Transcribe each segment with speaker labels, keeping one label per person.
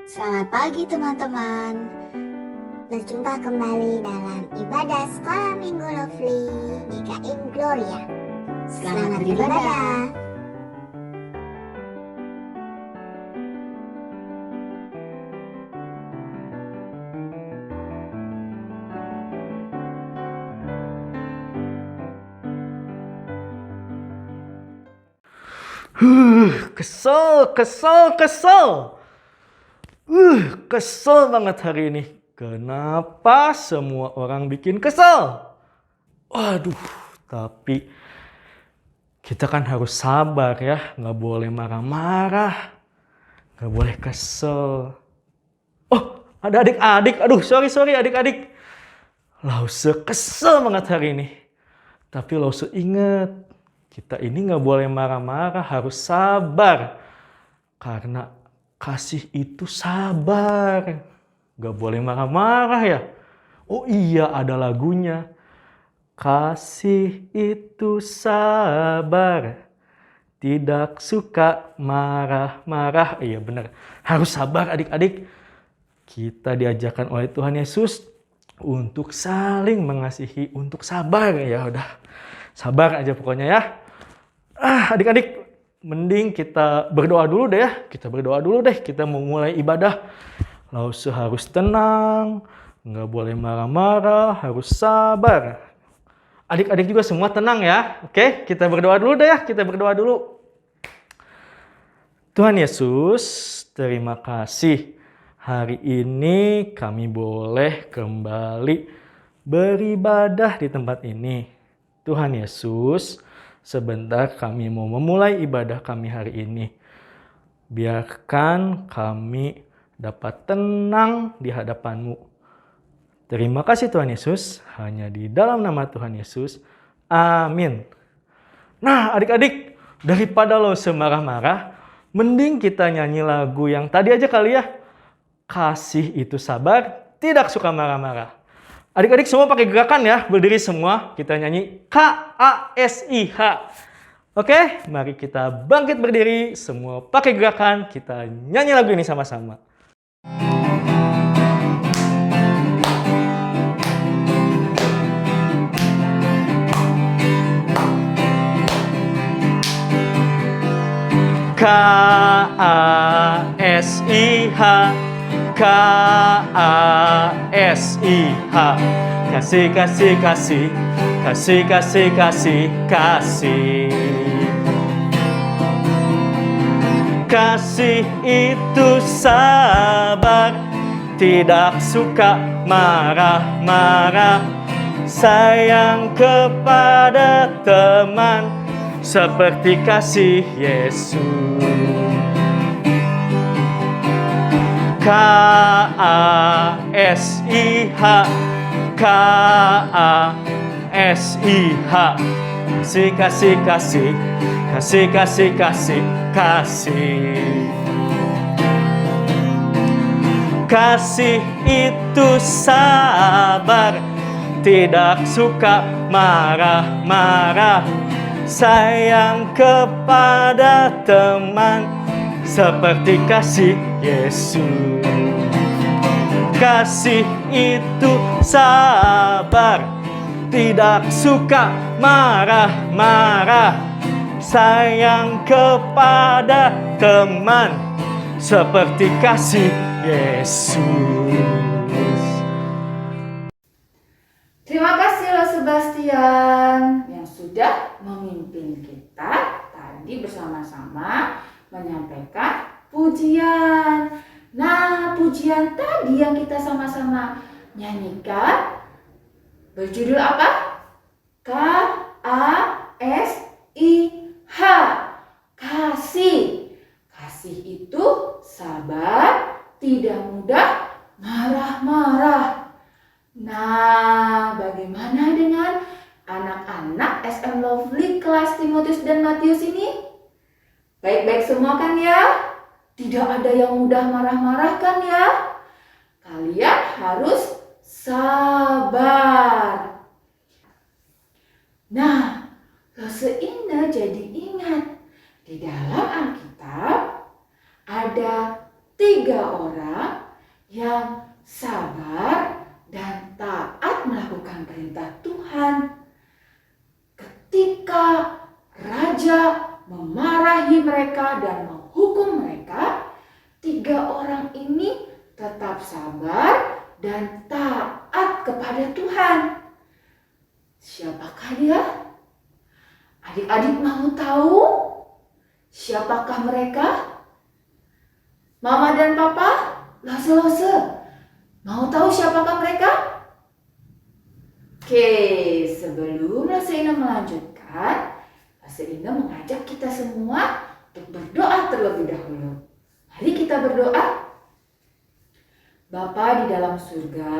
Speaker 1: Selamat pagi teman-teman. Berjumpa kembali dalam ibadah sekolah minggu Lovely GKM Gloria. Selamat beribadah.
Speaker 2: Kesel banget hari ini. Kenapa semua orang bikin kesel? Waduh, tapi kita kan harus sabar ya. Nggak boleh marah-marah. Nggak boleh kesel. Oh, ada adik-adik. Aduh, sorry adik-adik. Lause kesel banget hari ini. Tapi Lause inget, kita ini nggak boleh marah-marah, harus sabar. Karena kasih itu sabar. Gak boleh marah-marah ya. Oh iya, ada lagunya. Kasih itu sabar. Tidak suka marah-marah. Iya benar. Harus sabar adik-adik. Kita diajarkan oleh Tuhan Yesus untuk saling mengasihi, untuk sabar. Ya udah. Sabar aja pokoknya ya. Adik-adik, mending kita berdoa dulu deh ya. Kita berdoa dulu deh. Kita mau mulai ibadah. Lause harus tenang, nggak boleh marah-marah, harus sabar. Adik-adik juga semua tenang ya. Oke, kita berdoa dulu deh ya. Kita berdoa dulu. Tuhan Yesus, terima kasih. Hari ini kami boleh kembali beribadah di tempat ini. Tuhan Yesus, sebentar kami mau memulai ibadah kami hari ini. Biarkan kami dapat tenang di hadapan-Mu. Terima kasih Tuhan Yesus, hanya di dalam nama Tuhan Yesus. Amin. Nah adik-adik, daripada lo semarah-marah, mending kita nyanyi lagu yang tadi aja kali ya. Kasih itu sabar, tidak suka marah-marah. Adik-adik semua pakai gerakan ya, berdiri semua, kita nyanyi KASIH. Oke, mari kita bangkit berdiri, semua pakai gerakan, kita nyanyi lagu ini sama-sama. KASIH, KASIH. Kasih, kasih, kasih, kasih, kasih, kasih, kasih. Kasih itu sabar, tidak suka marah-marah. Sayang kepada teman, seperti kasih Yesus. KASIH, KASIH. Kasih, kasih, kasih, kasih, kasih, kasih, kasih. Kasih itu sabar, tidak suka marah-marah. Sayang kepada teman, seperti kasih Yesus. Kasih itu sabar, tidak suka marah-marah. Sayang kepada teman, seperti kasih Yesus.
Speaker 3: Terima kasih loh Sebastian yang sudah memimpin kita tadi bersama-sama menyampaikan pujian. Nah, pujian tadi yang kita sama-sama nyanyikan berjudul apa? KASIH. Kasih. Kasih itu sabar, tidak mudah marah-marah. Nah, bagaimana dengan anak-anak SM Lovely kelas Timotius dan Matius ini? Baik-baik semua kan ya? Tidak ada yang mudah marah-marah kan ya? Kalian harus sabar. Nah, Lause Indah jadi ingat, di dalam Alkitab ada 3 orang yang sabar dan taat melakukan perintah Tuhan. Ketika raja memarahi mereka dan menghukum mereka, 3 orang ini tetap sabar dan taat kepada Tuhan. Siapakah dia? Adik-adik mau tahu siapakah mereka? Mama dan Papa, lose-lose, mau tahu siapakah mereka? Oke, sebelum Lase Ina melanjutkan, Lase Ina mengajak kita semua untuk berdoa terlebih dahulu. Mari kita berdoa. Bapa di dalam surga,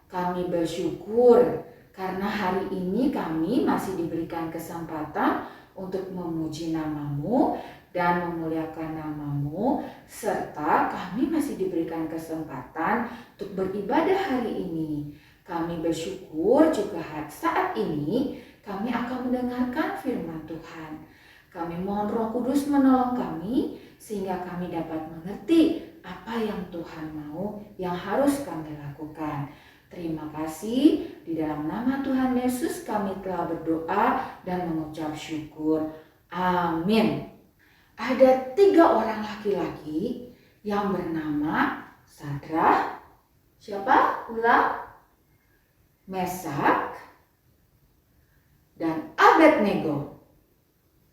Speaker 3: kami bersyukur karena hari ini kami masih diberikan kesempatan untuk memuji nama-Mu dan memuliakan nama-Mu, serta kami masih diberikan kesempatan untuk beribadah hari ini. Kami bersyukur juga saat ini kami akan mendengarkan firman Tuhan. Kami mohon Roh Kudus menolong kami sehingga kami dapat mengerti apa yang Tuhan mau yang harus kami lakukan. Terima kasih, di dalam nama Tuhan Yesus kami telah berdoa dan mengucap syukur. Amin. Ada 3 orang laki-laki yang bernama Sadrah, siapa? Ulang. Mesak dan Abednego.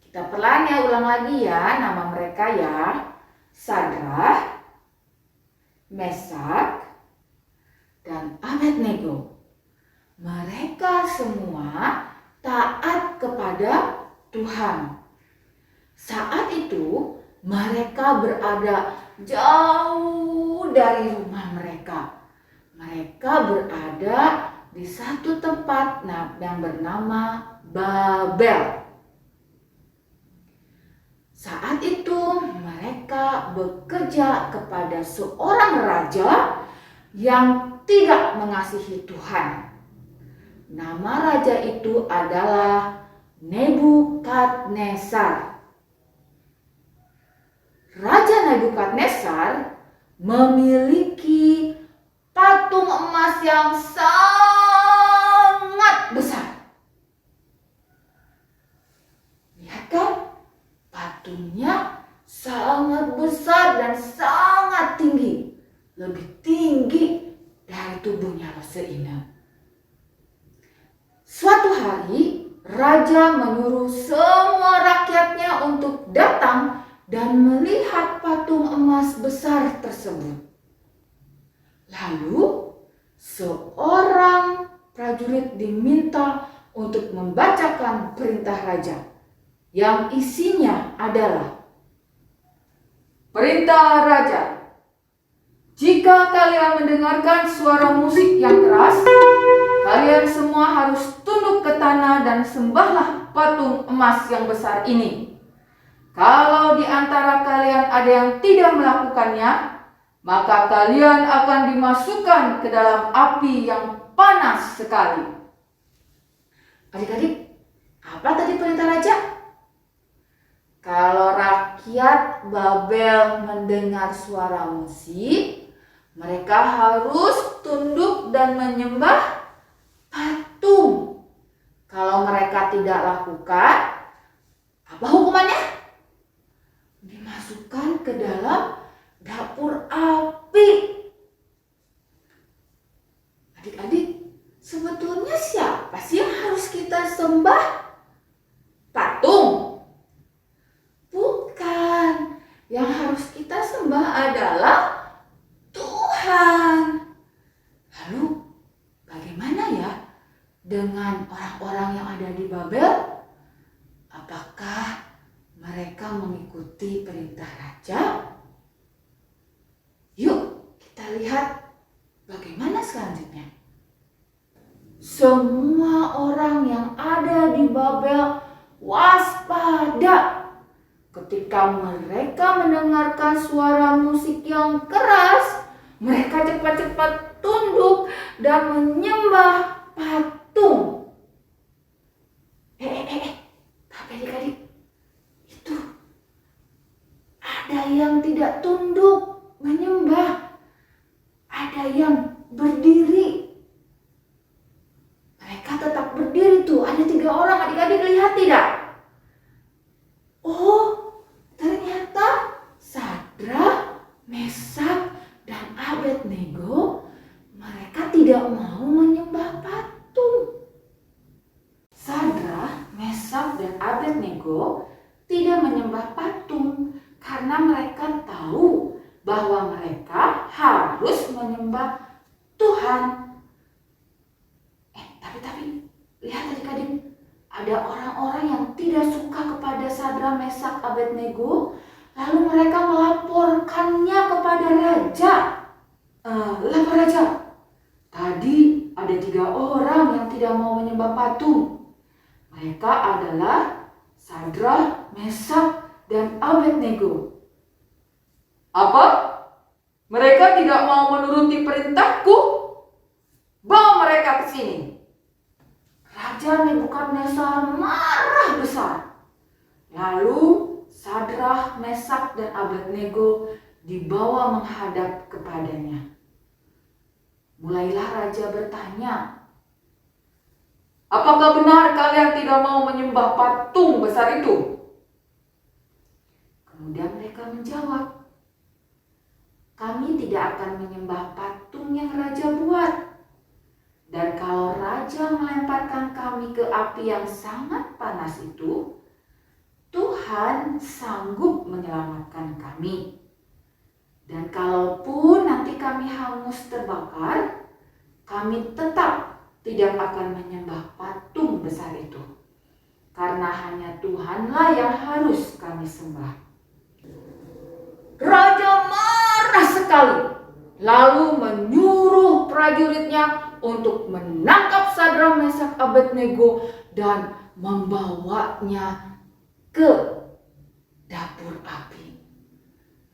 Speaker 3: Kita perlahan ya, ulang lagi ya nama mereka ya. Sadrah, Mesak, dan Abednego. Mereka semua taat kepada Tuhan. Saat itu mereka berada jauh dari rumah mereka. Mereka berada di satu tempat yang bernama Babel. Saat itu mereka bekerja kepada seorang raja yang tidak mengasihi Tuhan. Nama raja itu adalah Nebukadnezar. Raja Nebukadnezar memiliki patung emas yang sangat besar. Lihat kan? Patungnya sangat besar dan sangat tinggi. Lebih tinggi dari tubuhnya Lase Ina. Suatu hari, raja menyuruh semua rakyatnya untuk datang dan melihat patung emas besar tersebut. Lalu, seorang prajurit diminta untuk membacakan perintah raja yang isinya adalah: perintah raja, jika kalian mendengarkan suara musik yang keras, kalian semua harus tunduk ke tanah dan sembahlah patung emas yang besar ini. Kalau di antara kalian ada yang tidak melakukannya, maka kalian akan dimasukkan ke dalam api yang panas sekali. Adik-adik, apa tadi perintah raja? Kalau rakyat Babel mendengar suara musik, mereka harus tunduk dan menyembah patung. Kalau mereka tidak lakukan, apa hukumannya? Dimasukkan ke dalam dapur api. Adik-adik, sebetulnya siapa sih yang harus kita sembah? Patung? Bukan. Yang harus kita sembah adalah Tuhan. Lalu, bagaimana ya dengan orang-orang yang ada di Babel? Apakah mereka mengikuti perintah raja? Yuk kita lihat bagaimana selanjutnya. Semua orang yang ada di Babel waspada ketika mereka mendengarkan suara musik yang keras. Mereka cepat-cepat tunduk dan menyembah patung. Tapi adik-adik, itu ada yang tidak tunduk menyembah. Ada yang berdiri. Mereka tetap berdiri tuh. Ada 3 orang, adik-adik lihat tidak? Oh, ternyata Sadrak, Mesak, dan Abednego mereka tidak mau menyembah patung. Sadrak, Mesak, dan Abednego tidak menyembah patung karena mereka tahu bahwa mereka harus menyembah Tuhan. Tapi lihat adik-adik, ada orang-orang yang tidak suka kepada Sadrak, Mesak, Abednego, lalu mereka melaporkannya kepada raja. Lapor raja, tadi ada 3 orang yang tidak mau menyembah patung. Mereka adalah Sadrak, Mesak, dan Abednego. Apa? Mereka tidak mau menuruti perintahku? Bawa mereka ke sini. Raja Nebukadnezar marah besar. Lalu Sadrak, Mesak, dan Abednego dibawa menghadap kepadanya. Mulailah raja bertanya, apakah benar kalian tidak mau menyembah patung besar itu? Kemudian mereka menjawab, kami tidak akan menyembah patung yang raja buat. Dan kalau raja melemparkan kami ke api yang sangat panas itu, Tuhan sanggup menyelamatkan kami. Dan kalaupun nanti kami hangus terbakar, kami tetap tidak akan menyembah patung besar itu. Karena hanya Tuhanlah yang harus kami sembah. Raja marah sekali, lalu menyuruh prajuritnya untuk menangkap Sadrak, Mesak, Abednego dan membawanya ke dapur api.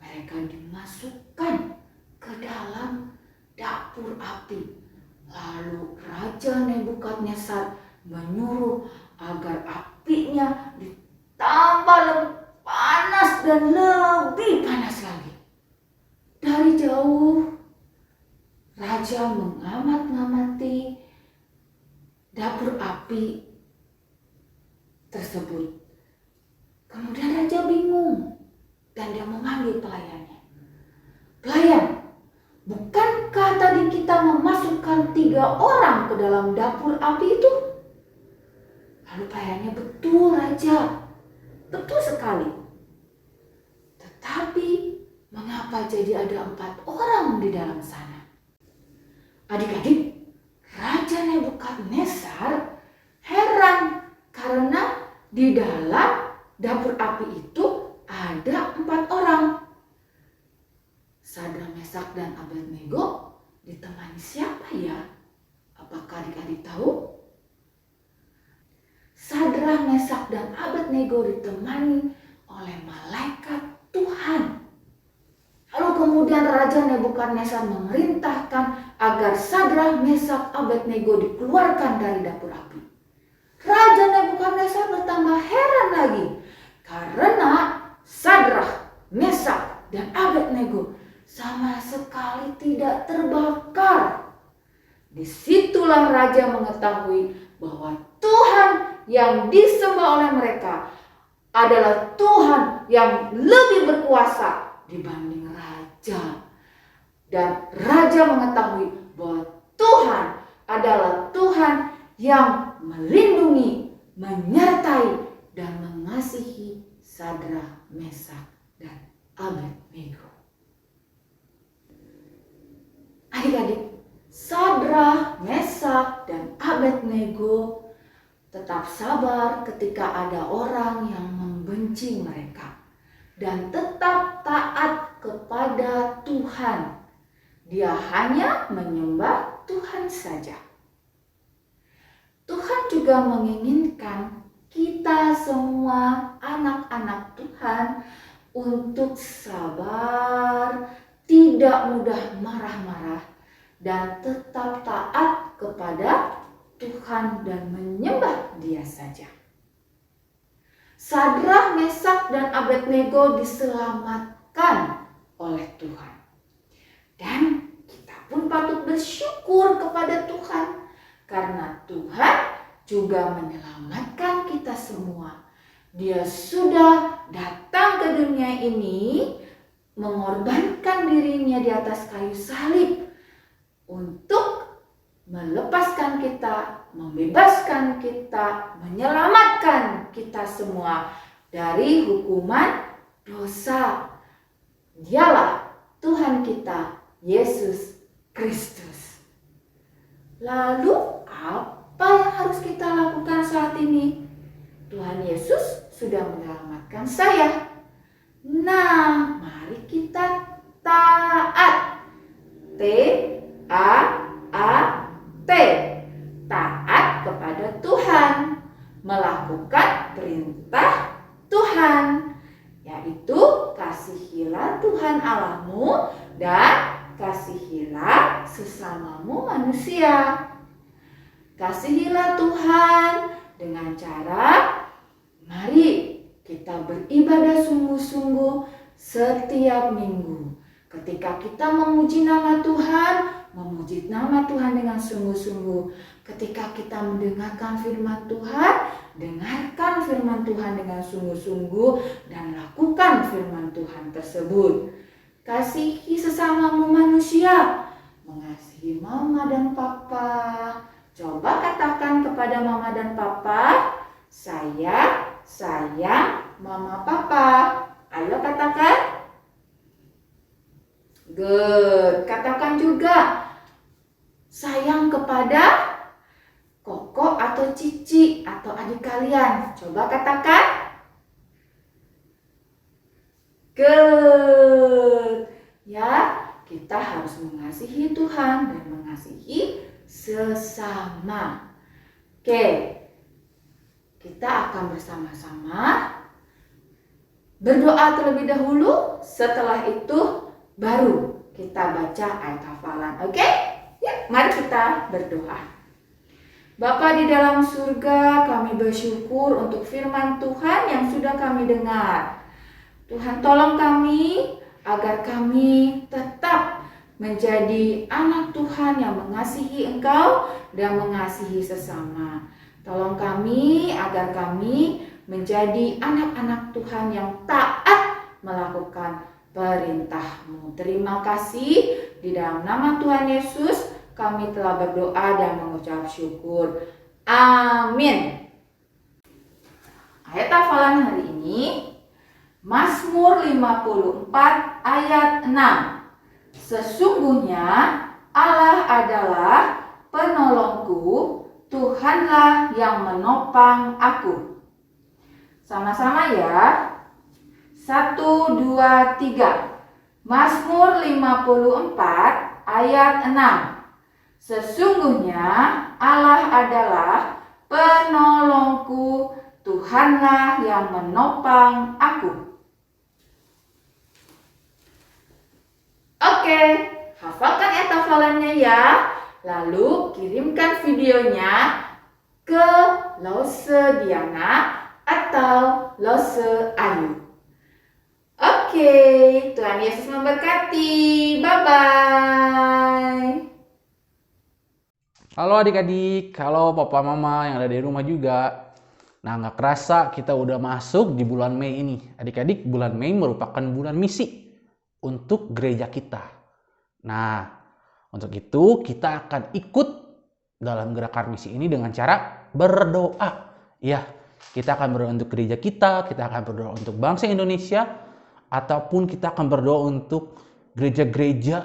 Speaker 3: Mereka dimasukkan ke dalam dapur api. Lalu Raja Nebukadnezar menyuruh agar apinya ditambah lebih panas dan lebih panas lagi. Dari jauh Raja mengamat-ngamati dapur api tersebut. Kemudian Raja bingung dan dia memanggil pelayannya. Pelayan, bukankah tadi kita memasukkan 3 orang ke dalam dapur api itu? Lalu pelayannya, betul Raja, betul sekali. Tetapi mengapa jadi ada 4 orang di dalam sana? Adik-adik, Raja Nebukadnezar heran karena di dalam dapur api itu ada 4 orang. Sadrak, Mesak, dan Abednego ditemani siapa ya? Apakah adik-adik tahu? Sadrak, Mesak, dan Abednego ditemani oleh malaikat Tuhan. Lalu kemudian Raja Nebukadnezar memerintahkan agar Sadrak, Mesak, Abednego dikeluarkan dari dapur api. Raja Nebukadnezar bertambah heran lagi karena Sadrak, Mesak, dan Abednego sama sekali tidak terbakar. Disitulah raja mengetahui bahwa Tuhan yang disembah oleh mereka adalah Tuhan yang lebih berkuasa dibanding raja. Dan raja mengetahui bahwa Tuhan adalah Tuhan yang melindungi, menyertai, dan mengasihi Sadrak, Mesak, dan Abednego. Adik-adik, Sadrak, Mesak, dan Abednego tetap sabar ketika ada orang yang membenci mereka dan tetap taat kepada Tuhan. Dia hanya menyembah Tuhan saja. Tuhan juga menginginkan kita semua anak-anak Tuhan untuk sabar, tidak mudah marah-marah, dan tetap taat kepada Tuhan dan menyembah Dia saja. Sadrak, Mesak, dan Abednego diselamatkan oleh Tuhan. juga menyelamatkan kita semua. Dia sudah datang ke dunia ini, mengorbankan dirinya di atas kayu salib untuk melepaskan kita, membebaskan kita, menyelamatkan kita semua dari hukuman dosa. Dialah Tuhan kita, Yesus Kristus. Lalu apa yang harus kita lakukan saat ini? Tuhan Yesus sudah menyelamatkan saya. Nah, mari kita taat. T-A-A-T. Taat kepada Tuhan. Melakukan perintah Tuhan. Yaitu kasihilah Tuhan Allahmu dan kasihilah sesamamu manusia. Kasihilah Tuhan dengan cara mari kita beribadah sungguh-sungguh setiap minggu. Ketika kita memuji nama Tuhan, memuji nama Tuhan dengan sungguh-sungguh. Ketika kita mendengarkan firman Tuhan, dengarkan firman Tuhan dengan sungguh-sungguh dan lakukan firman Tuhan tersebut. Kasihi sesamamu manusia, mengasihi mama dan papa. Coba katakan kepada mama dan papa, saya sayang mama papa. Ayo katakan. Good. Katakan juga sayang kepada koko atau cici atau adik kalian. Coba katakan. Good. Ya, kita harus mengasihi Tuhan dan mengasihi sesama. Oke. Kita akan bersama-sama berdoa terlebih dahulu. Setelah itu baru kita baca ayat hafalan. Oke? Ya, mari kita berdoa. Bapa di dalam surga, kami bersyukur untuk firman Tuhan yang sudah kami dengar. Tuhan, tolong kami agar kami tetap menjadi anak Tuhan yang mengasihi Engkau dan mengasihi sesama. Tolong kami agar kami menjadi anak-anak Tuhan yang taat melakukan perintah-Mu. Terima kasih, di dalam nama Tuhan Yesus kami telah berdoa dan mengucap syukur. Amin. Ayat hafalan hari ini Mazmur 54 ayat 6. Sesungguhnya Allah adalah penolongku, Tuhanlah yang menopang aku. Sama-sama ya. 1, 2, 3. Mazmur 54 ayat 6. Sesungguhnya Allah adalah penolongku, Tuhanlah yang menopang aku. Oke, hafalkan ayat hafalannya ya. Lalu kirimkan videonya ke Lause Diana atau Lause Ayu. Oke, Tuhan Yesus memberkati. Bye-bye.
Speaker 4: Halo adik-adik, halo papa mama yang ada di rumah juga. Nah, nggak kerasa kita udah masuk di bulan Mei ini. Adik-adik, bulan Mei merupakan bulan misi untuk gereja kita. Nah, untuk itu kita akan ikut dalam gerakan misi ini dengan cara berdoa. Ya, kita akan berdoa untuk gereja kita akan berdoa untuk bangsa Indonesia, ataupun kita akan berdoa untuk gereja-gereja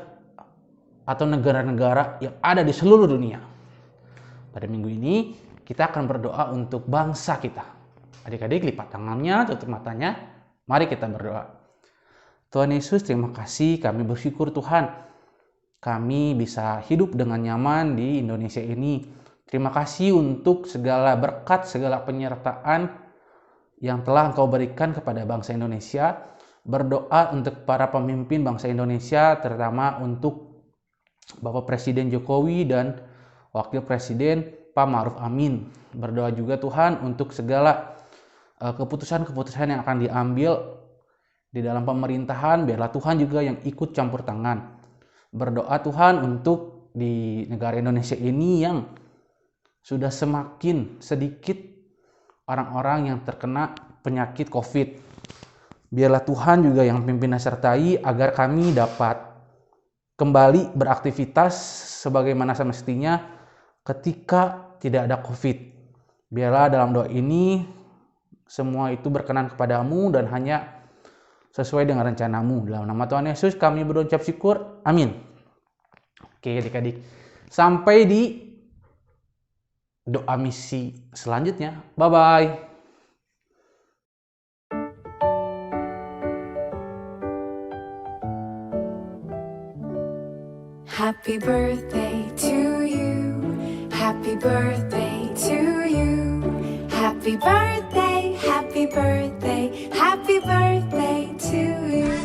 Speaker 4: atau negara-negara yang ada di seluruh dunia. Pada minggu ini kita akan berdoa untuk bangsa kita. Adik-adik, lipat tangannya, tutup matanya. Mari kita berdoa. Tuhan Yesus, terima kasih, kami bersyukur Tuhan. Kami bisa hidup dengan nyaman di Indonesia ini. Terima kasih untuk segala berkat, segala penyertaan yang telah Engkau berikan kepada bangsa Indonesia. Berdoa untuk para pemimpin bangsa Indonesia, terutama untuk Bapak Presiden Jokowi dan Wakil Presiden Pak Ma'ruf Amin. Berdoa juga Tuhan untuk segala keputusan-keputusan yang akan diambil di dalam pemerintahan, biarlah Tuhan juga yang ikut campur tangan. Berdoa Tuhan untuk di negara Indonesia ini yang sudah semakin sedikit orang-orang yang terkena penyakit COVID. Biarlah Tuhan juga yang pimpin dan sertai agar kami dapat kembali beraktivitas sebagaimana semestinya ketika tidak ada COVID. Biarlah dalam doa ini semua itu berkenan kepadamu dan hanya sesuai dengan rencanamu. Dalam nama Tuhan Yesus kami berucap syukur. Amin. Oke adik-adik, sampai di doa misi selanjutnya. Bye-bye.
Speaker 5: Happy birthday to you. Happy birthday to you. Happy birthday, happy birthday, happy birthday to you.